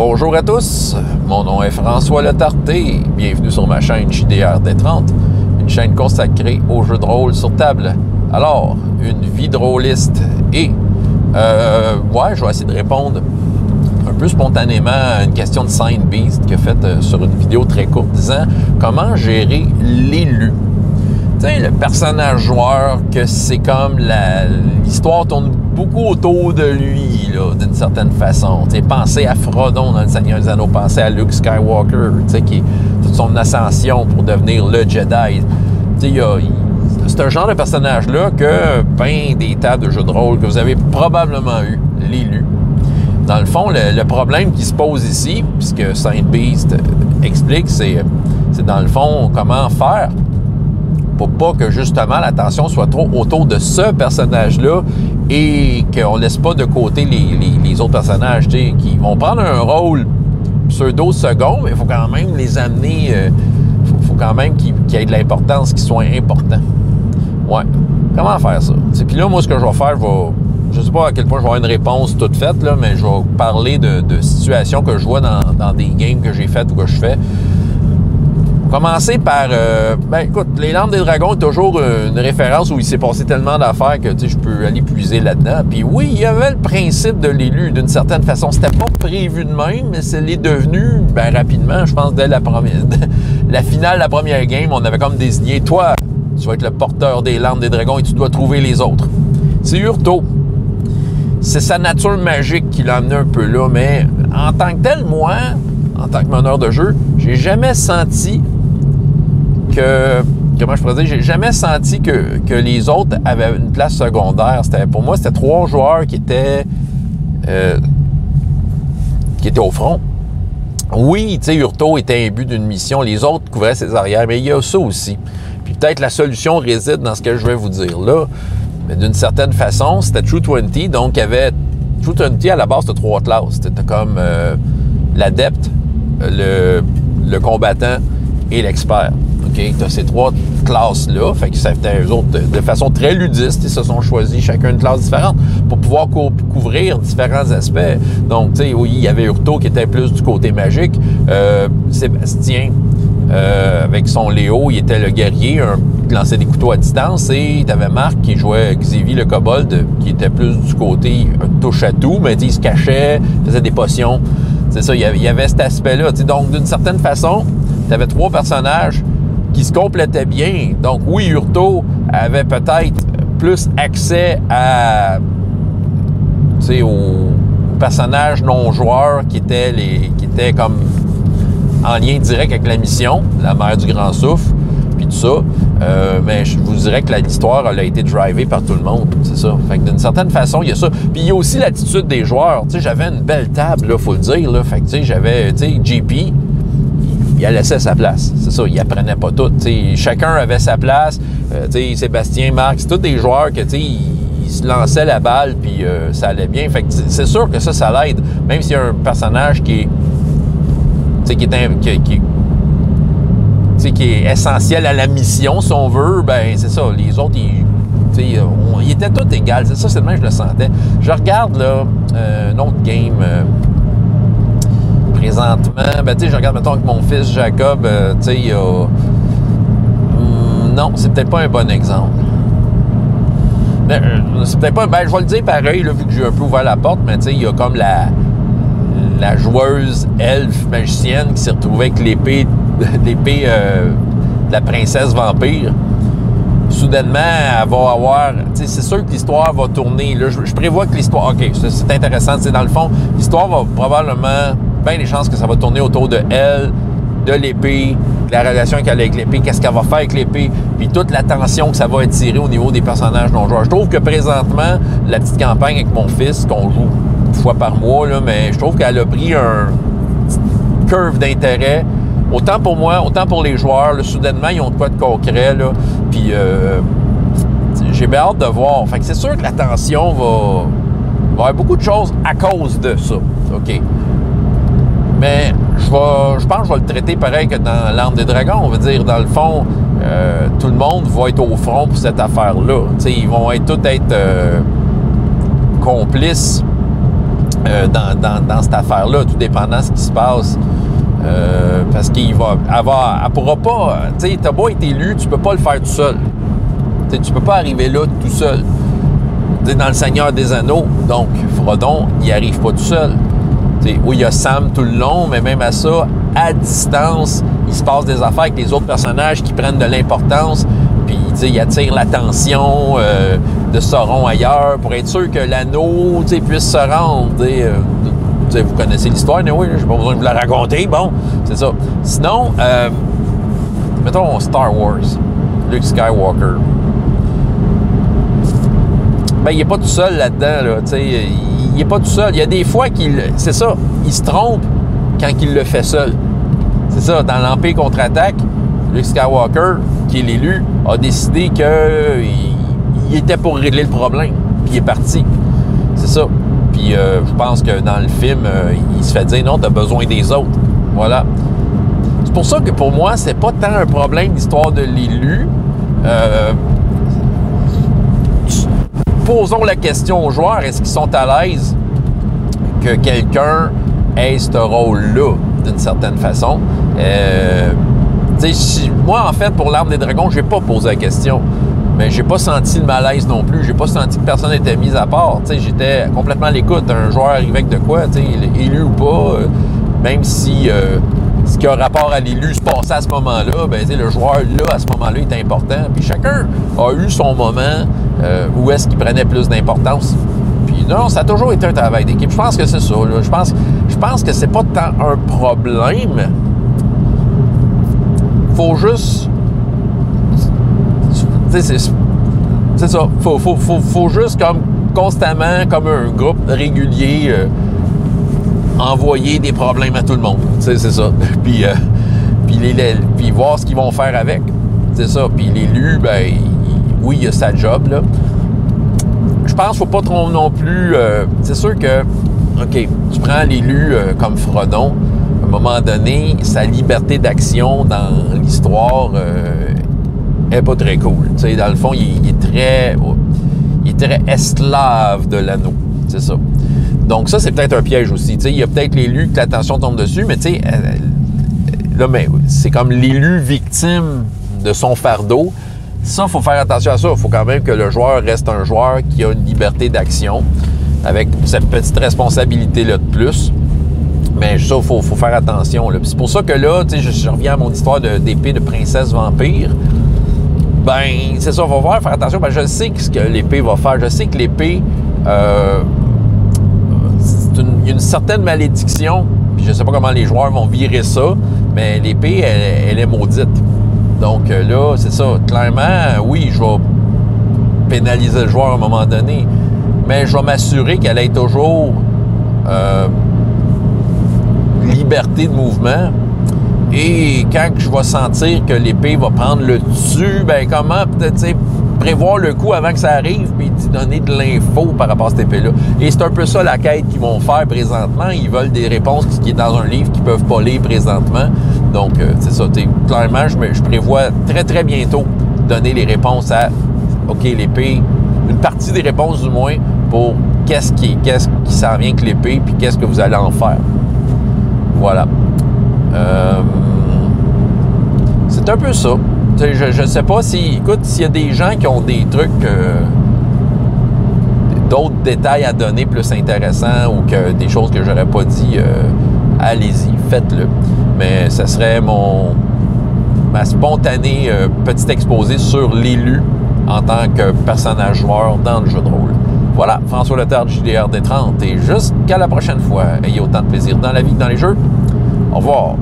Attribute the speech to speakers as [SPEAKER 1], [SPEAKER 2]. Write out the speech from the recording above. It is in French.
[SPEAKER 1] Bonjour à tous, mon nom est François Letarté, bienvenue sur ma chaîne JDR D30, une chaîne consacrée aux jeux de rôle sur table. Alors, une vie drôliste et, je vais essayer de répondre un peu spontanément à une question de Saint Beast qui a faite sur une vidéo très courte disant comment gérer l'élu. Tu sais, le personnage joueur, que c'est comme l'histoire tourne beaucoup autour de lui, là, d'une certaine façon. Tu sais, pensez à Frodon dans Le Seigneur des Anneaux, pensez à Luke Skywalker, tu sais, qui est toute son ascension pour devenir le Jedi. Tu sais, c'est un genre de personnage-là que, ben, des tables de jeux de rôle que vous avez probablement eu, l'élu. Dans le fond, le problème qui se pose ici, puisque Saint Beast explique, c'est dans le fond comment faire pour pas que justement l'attention soit trop autour de ce personnage-là et qu'on laisse pas de côté les autres personnages, tu sais, qui vont prendre un rôle pseudo-second, mais il faut quand même les amener, faut quand même qu'il y ait de l'importance, qu'ils soient importants. Ouais. Comment faire ça? Puis là, moi, ce que je vais faire, je sais pas à quel point je vais avoir une réponse toute faite, là, mais je vais parler de situations que je vois dans des games que j'ai faites ou que je fais. Commencer par, écoute, Les Lampes des Dragons est toujours une référence où il s'est passé tellement d'affaires que, tu sais, je peux aller puiser là-dedans. Puis oui, il y avait le principe de l'élu d'une certaine façon. C'était pas prévu de même, mais c'est l'est devenu, rapidement. Je pense dès la finale de la première game, on avait comme désigné, toi, tu vas être le porteur des Lampes des Dragons et tu dois trouver les autres. C'est Urto. C'est sa nature magique qui l'a amené un peu là, mais en tant que tel, moi, en tant que meneur de jeu, j'ai jamais senti j'ai jamais senti que les autres avaient une place secondaire. Pour moi, c'était 3 joueurs qui étaient au front. Oui, tu sais, Urto était imbu d'une mission, les autres couvraient ses arrières, mais il y a ça aussi. Puis peut-être la solution réside dans ce que je vais vous dire là. Mais d'une certaine façon, c'était True 20, donc il y avait True 20 à la base de 3 classes. C'était comme l'adepte, le combattant et l'expert. OK? Tu as ces 3 classes-là, fait que c'était eux autres, de façon très ludiste, ils se sont choisis chacun une classe différente pour pouvoir couvrir différents aspects. Donc, tu sais, oui, il y avait Urto qui était plus du côté magique. Sébastien, avec son Léo, il était le guerrier, qui lançait des couteaux à distance, et tu avais Marc qui jouait Xavier le kobold, qui était plus du côté touche-à-tout, mais il se cachait, faisait des potions. C'est ça, il y avait cet aspect-là. Donc, d'une certaine façon, tu avais 3 personnages qui se complétaient bien. Donc, oui, Urto avait peut-être plus accès aux personnages non-joueurs qui étaient comme en lien direct avec la mission, la mère du Grand Souffle, puis tout ça. Mais je vous dirais que l'histoire, elle a été drivée par tout le monde, c'est ça. Fait que d'une certaine façon, il y a ça. Puis il y a aussi l'attitude des joueurs. Tu sais, j'avais une belle table, là, faut le dire, là. Fait que, tu sais, j'avais, JP, il laissait sa place. C'est ça, il apprenait pas tout. T'sais, chacun avait sa place. Sébastien, Marc, c'est tous des joueurs que, ils se lançaient la balle, puis ça allait bien. Fait que c'est sûr que ça l'aide. Même s'il y a un personnage qui est essentiel à la mission, si on veut, ben c'est ça. Les autres, ils étaient tous égaux. C'est ça, c'est le même que je le sentais. Je regarde, là, un autre game... présentement, je regarde, mettons, avec mon fils Jacob, il y a... non, c'est peut-être pas un bon exemple. C'est peut-être pas... je vais le dire pareil, là, vu que j'ai un peu ouvert la porte, mais il y a comme la joueuse elfe magicienne qui s'est retrouvée avec l'épée de la princesse vampire. Soudainement, elle va avoir... c'est sûr que l'histoire va tourner. Là, je prévois que l'histoire... OK, c'est intéressant. Dans le fond, l'histoire va probablement... bien des chances que ça va tourner autour de elle, de l'épée, de la relation qu'elle a avec l'épée, qu'est-ce qu'elle va faire avec l'épée, puis toute l'attention que ça va attirer au niveau des personnages non-joueurs. Je trouve que présentement, la petite campagne avec mon fils, qu'on joue une fois par mois, là, mais je trouve qu'elle a pris un curve d'intérêt, autant pour moi, autant pour les joueurs. Là, soudainement, ils ont de quoi de concret, là, puis j'ai bien hâte de voir. Fait que c'est sûr que l'attention va avoir beaucoup de choses à cause de ça. OK. Mais je pense que je vais le traiter pareil que dans Lampes des Dragons. On va dire, dans le fond, tout le monde va être au front pour cette affaire-là. Ils vont tous être complices dans cette affaire-là, tout dépendant de ce qui se passe. Parce qu'il va avoir... Elle pourra pas... Tu sais, t'as beau être élu, tu peux pas le faire tout seul. T'sais, tu peux pas arriver là tout seul. T'sais, dans le Seigneur des Anneaux, donc Frodon, il arrive pas tout seul. T'sais, oui, il y a Sam tout le long, mais même à ça, à distance, il se passe des affaires avec les autres personnages qui prennent de l'importance, puis il attire l'attention de Sauron ailleurs pour être sûr que l'anneau puisse se rendre. Vous connaissez l'histoire, mais oui, j'ai pas besoin de vous la raconter. Bon, c'est ça. Sinon, mettons Star Wars, Luke Skywalker. Ben, il n'est pas tout seul là-dedans, là, il n'est pas tout seul. Il y a des fois c'est ça, il se trompe quand il le fait seul. C'est ça, dans l'Empire contre-attaque, Luke Skywalker, qui est l'élu, a décidé qu'il était pour régler le problème, puis il est parti. C'est ça. Puis je pense que dans le film, il se fait dire « Non, tu as besoin des autres. » Voilà. C'est pour ça que pour moi, c'est pas tant un problème d'histoire de l'élu. Posons la question aux joueurs, est-ce qu'ils sont à l'aise que quelqu'un ait ce rôle-là, d'une certaine façon? Moi, en fait, pour l'Arme des Dragons, j'ai pas posé la question. Mais j'ai pas senti le malaise non plus. J'ai pas senti que personne n'était mis à part. J'étais complètement à l'écoute. Un joueur arrivé avec de quoi, élu ou pas, même si ce qui a rapport à l'élu se passait à ce moment-là, ben, le joueur, là, à ce moment-là, est important. Puis chacun a eu son moment où est-ce qu'il prenait plus d'importance. Puis non, ça a toujours été un travail d'équipe. Je pense que c'est ça. Là. Je pense que c'est pas tant un problème. Faut juste... C'est ça. Faut juste comme constamment, comme un groupe régulier, envoyer des problèmes à tout le monde. C'est ça. Puis voir ce qu'ils vont faire avec. C'est ça. Puis l'élu, ben, oui, il a sa job, là. Je pense qu'il ne faut pas trop non plus... c'est sûr que, OK, tu prends l'élu comme Frodon, à un moment donné, sa liberté d'action dans l'histoire... est pas très cool. T'sais, dans le fond, il est très esclave de l'anneau. C'est ça. Donc ça, c'est peut-être un piège aussi. T'sais, il y a peut-être l'élu que l'attention tombe dessus, mais tu sais, là, c'est comme l'élu victime de son fardeau. Ça, il faut faire attention à ça. Il faut quand même que le joueur reste un joueur qui a une liberté d'action avec cette petite responsabilité-là de plus. Mais ça, il faut faire attention. C'est pour ça que là, je reviens à mon histoire d'épée de princesse vampire. Ben, c'est ça, on va faire attention. Ben, je sais ce que l'épée va faire. Je sais que l'épée, il y a une certaine malédiction. Puis je sais pas comment les joueurs vont virer ça, mais l'épée, elle est maudite. Donc là, c'est ça. Clairement, oui, je vais pénaliser le joueur à un moment donné, mais je vais m'assurer qu'elle ait toujours liberté de mouvement. Et quand je vais sentir que l'épée va prendre le dessus, ben comment peut-être prévoir le coup avant que ça arrive puis donner de l'info par rapport à cette épée-là. Et c'est un peu ça la quête qu'ils vont faire présentement. Ils veulent des réponses qui est dans un livre qu'ils peuvent pas lire présentement. Donc, c'est ça. Clairement, je prévois très, très bientôt donner les réponses à, OK, l'épée, une partie des réponses du moins, pour qu'est-ce qui s'en vient avec l'épée puis qu'est-ce que vous allez en faire. Voilà. C'est un peu ça. Je ne sais pas s'il y a des gens qui ont des trucs, d'autres détails à donner plus intéressants ou que des choses que j'aurais pas dit, allez-y, faites-le. Mais ce serait ma spontanée petite exposé sur l'élu en tant que personnage joueur dans le jeu de rôle. Voilà, François Letard, JDR D30, et jusqu'à la prochaine fois, ayez autant de plaisir dans la vie que dans les jeux. Au revoir.